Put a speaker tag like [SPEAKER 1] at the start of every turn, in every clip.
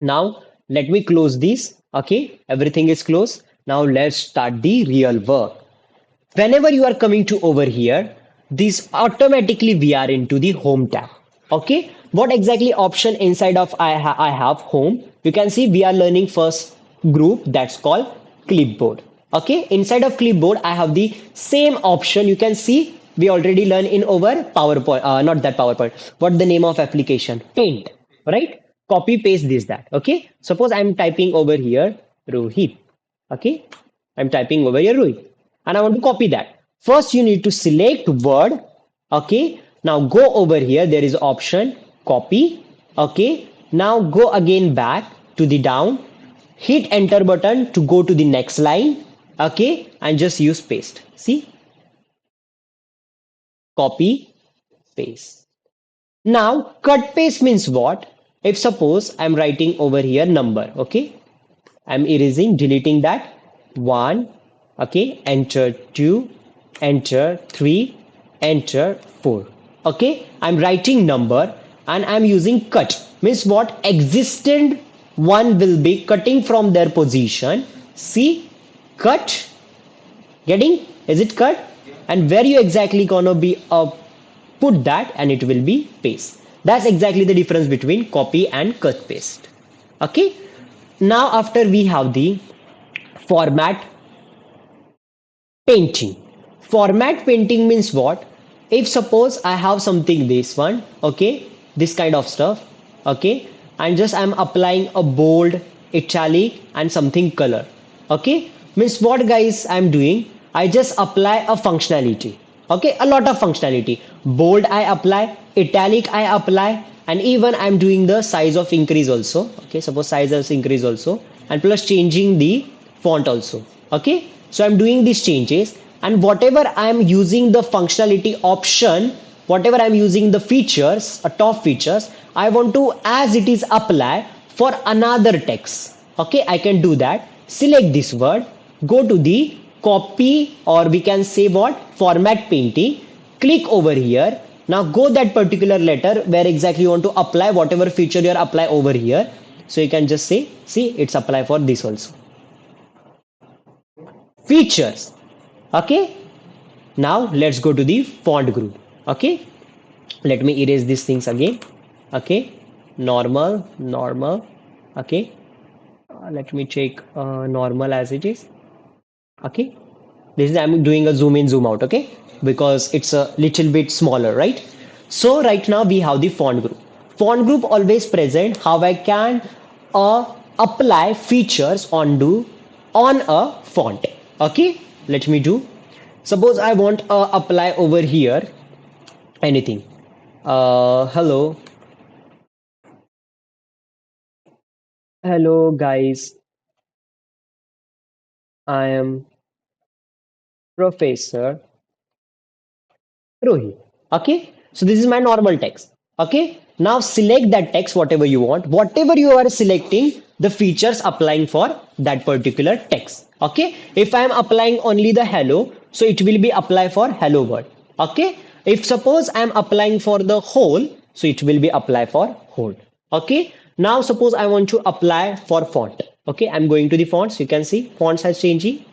[SPEAKER 1] Now let me close this. Okay, everything is closed. Now let's start the real work. Whenever you are coming to over here, this automatically we are into the home tab. Okay, what exactly option inside of I have home? You can see we are learning first group that's called clipboard. Okay, inside of clipboard I have the same option. You can see we already learn in over PowerPoint, not that PowerPoint, what the name of application, Paint, right? Copy paste this that. Okay, suppose I'm typing over here Rohit. Okay, I'm typing over here Rohit and I want to copy that. First, you need to select word. Okay, now go over here. There is option copy. Okay, now go again back to the down. Hit enter button to go to the next line. Okay, and just use paste. See, copy paste. Now, cut paste means what? If suppose I'm writing over here number. Okay, I'm erasing, deleting that. 1, okay, enter 2, enter 3, enter 4. Okay, I'm writing number and I'm using cut. Means what? Existent one will be cutting from their position. See, cut, getting? Is it cut? And where you exactly gonna be put that and it will be paste. That's exactly the difference between copy and cut paste. Okay, now after we have the format painting. Format painting means what? If suppose I have something this one, okay, this kind of stuff, okay, and just I'm applying a bold, italic, and something color, okay, means what guys I'm doing? I just apply a functionality, okay, a lot of functionality. Bold I apply, italic I apply, and even I'm doing the size of increase also. Okay, suppose size is increase also, and plus changing the font also. Okay, so I'm doing these changes, and whatever I'm using the functionality option, whatever I'm using the features, top features, I want to as it is apply for another text. Okay, I can do that. Select this word, go to the copy, or we can say what, format painting, click over here. Now go that particular letter where exactly you want to apply whatever feature you are apply over here. So you can just say, see, it's apply for this also. Features. Okay, now let's go to the font group. Okay, let me erase these things again. Okay, normal. Okay, let me check normal as it is. Okay, this is I'm doing a zoom in zoom out. Okay, because it's a little bit smaller, right? So right now we have the font group always present how I can apply features on a font. Okay, let me do. Suppose I want apply over here anything. Hello guys, I am Professor Rohit. Okay, so this is my normal text. Okay, now select that text whatever you want. Whatever you are selecting, the features applying for that particular text. Okay, if I am applying only the hello, so it will be apply for hello word. Okay, if suppose I am applying for the whole, so it will be apply for whole. Okay, now suppose I want to apply for font. Okay, I'm going to the fonts. You can see fonts has changing.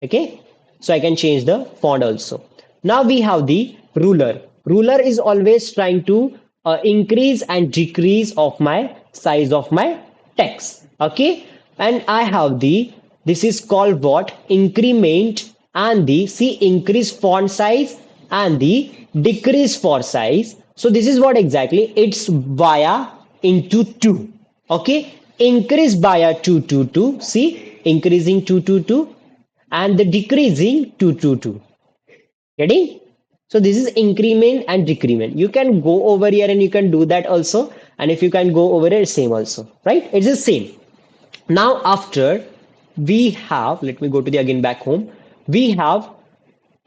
[SPEAKER 1] Okay, so I can change the font also. Now we have the ruler is always trying to increase and decrease of my size of my text. Okay, and I have the, this is called what, increment, and the see increase font size and the decrease font size. So this is what exactly, it's via into 2. Okay, increase via 2 to 2, see, increasing 2 to 2 and the decreasing 2 to 2. Getting? So this is increment and decrement. You can go over here and you can do that also. And if you can go over here, same also, right? It's the same. Now after we have, let me go to the again back home. We have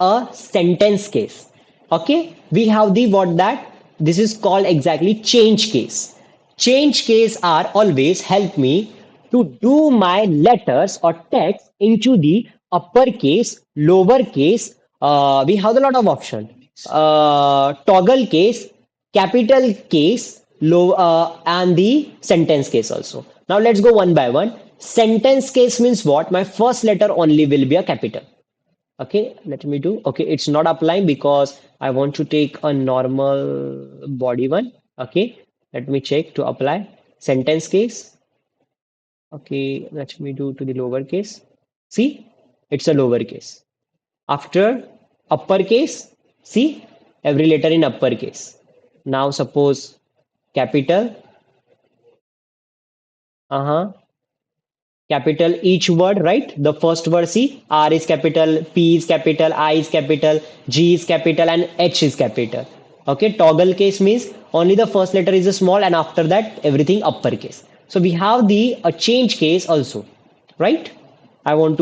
[SPEAKER 1] a sentence case. Okay, we have the what that, this is called exactly change case. Change case are always help me to do my letters or text into the uppercase, lowercase. We have a lot of option. Toggle case, capital case, low and the sentence case also. Now let's go one by one. Sentence case means what? My first letter only will be a capital. Okay, let me do. Okay, it's not applying because I want to take a normal body one. Okay, let me check to apply. Sentence case. Okay, let me do to the lowercase. See, it's a lowercase. After uppercase, see, every letter in uppercase. Now suppose capital, uh-huh, capital each word, right? The first word, see, R is capital, P is capital, I is capital, G is capital, and H is capital. Okay, toggle case means only the first letter is a small, and after that everything uppercase. So we have the a change case also, right? I want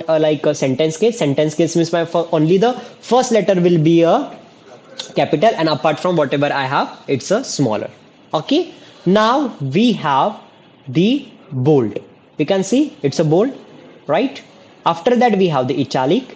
[SPEAKER 1] a like a sentence case. Sentence case means only the first letter will be a capital, and apart from whatever I have, it's a smaller. Okay. Now we have the bold. We can see it's a bold, right? After that we have the italic,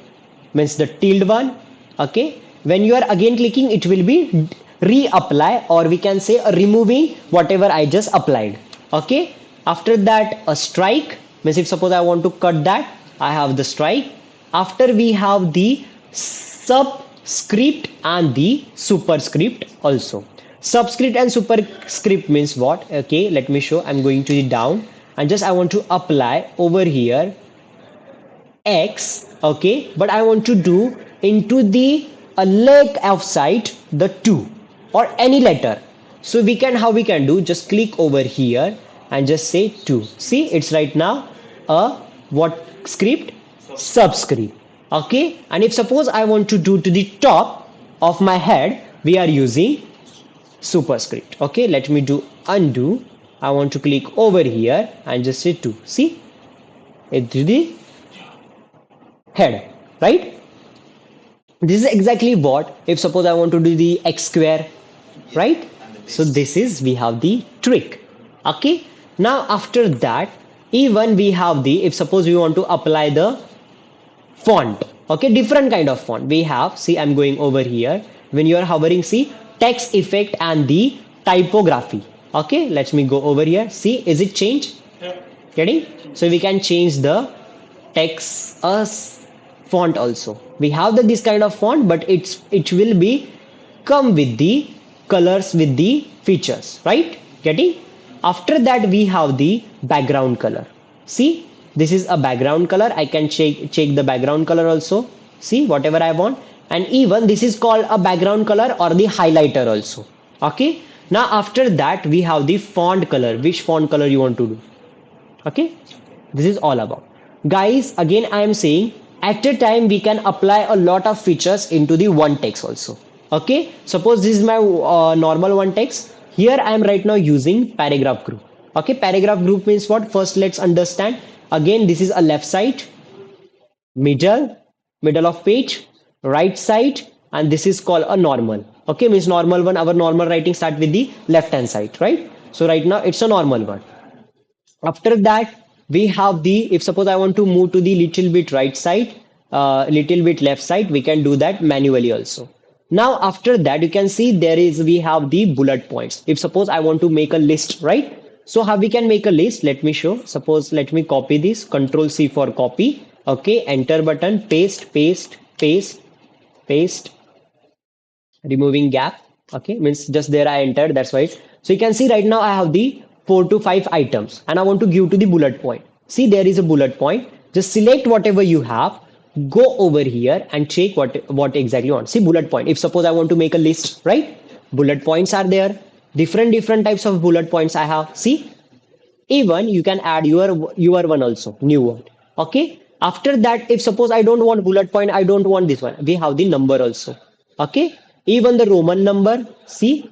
[SPEAKER 1] means the tilde one. Okay. When you are again clicking, it will be reapply, or we can say removing whatever I just applied. Okay. After that, a strike means if suppose I want to cut that, I have the strike. After we have the subscript and the superscript also. Subscript and superscript means what? Okay, let me show. I'm going to the down, and just I want to apply over here X, okay, but I want to do into the a leg outside the 2 or any letter. So we can, how we can do, just click over here and just say 2. See, it's right now a what script? Subscript. Okay, and if suppose I want to do to the top of my head, we are using superscript. Okay, let me do undo. I want to click over here and just say 2. See, it's the head, right? This is exactly what if suppose I want to do the x square, right? So this is we have the trick. Okay, now after that, even we have the, if suppose we want to apply the font, okay, different kind of font we have. See, I'm going over here. When you are hovering, see, text effect and the typography. Okay, let me go over here. See, is it changed? Getting? So we can change the text font also. We have this kind of font, but it will be come with the colors with the features, right? Getting? After that we have the background color. See, this is a background color. I can check the background color also. See, whatever I want. And even this is called a background color or the highlighter also. Okay. Now after that we have the font color. Which font color you want to do? Okay, this is all about, guys. Again I am saying, at a time we can apply a lot of features into the one text also. Okay, suppose this is my normal one text. Here I am right now using paragraph group. Okay, paragraph group means what? First let's understand. Again, this is a left side, middle of page, right side, and this is called a normal. Okay, means normal one, our normal writing start with the left hand side, right? So right now it's a normal one. After that we have the, if suppose I want to move to the little bit right side, little bit left side, we can do that manually also. Now after that you can see there is, we have the bullet points. If suppose I want to make a list, right? So how we can make a list, let me show. Suppose let me copy this, control C for copy. Okay, enter button, paste, paste, paste, paste, removing gap. Okay, means just there I entered, that's why. So you can see right now I have the 4 to 5 items, and I want to give to the bullet point. See, there is a bullet point. Just select whatever you have, go over here and check what exactly you want. See, bullet point. If suppose I want to make a list, right? Bullet points are there. Different types of bullet points I have. See, even you can add your one also, new one. Okay, after that, if suppose I don't want bullet point, I don't want this one, we have the number also. Okay, even the Roman number. See,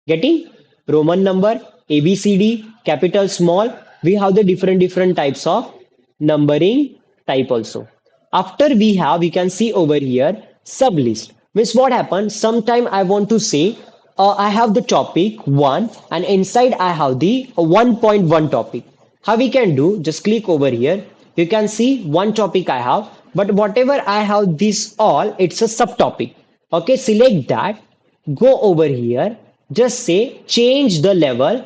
[SPEAKER 1] getting Roman number, ABCD, capital, small. We have the different types of numbering type also. After we have, you can see over here sub list. Means what happens? Sometime I want to say I have the topic one, and inside I have the 1.1 topic. How we can do? Just click over here. You can see one topic I have, but whatever I have this all, it's a subtopic. Okay, select that, go over here, just say change the level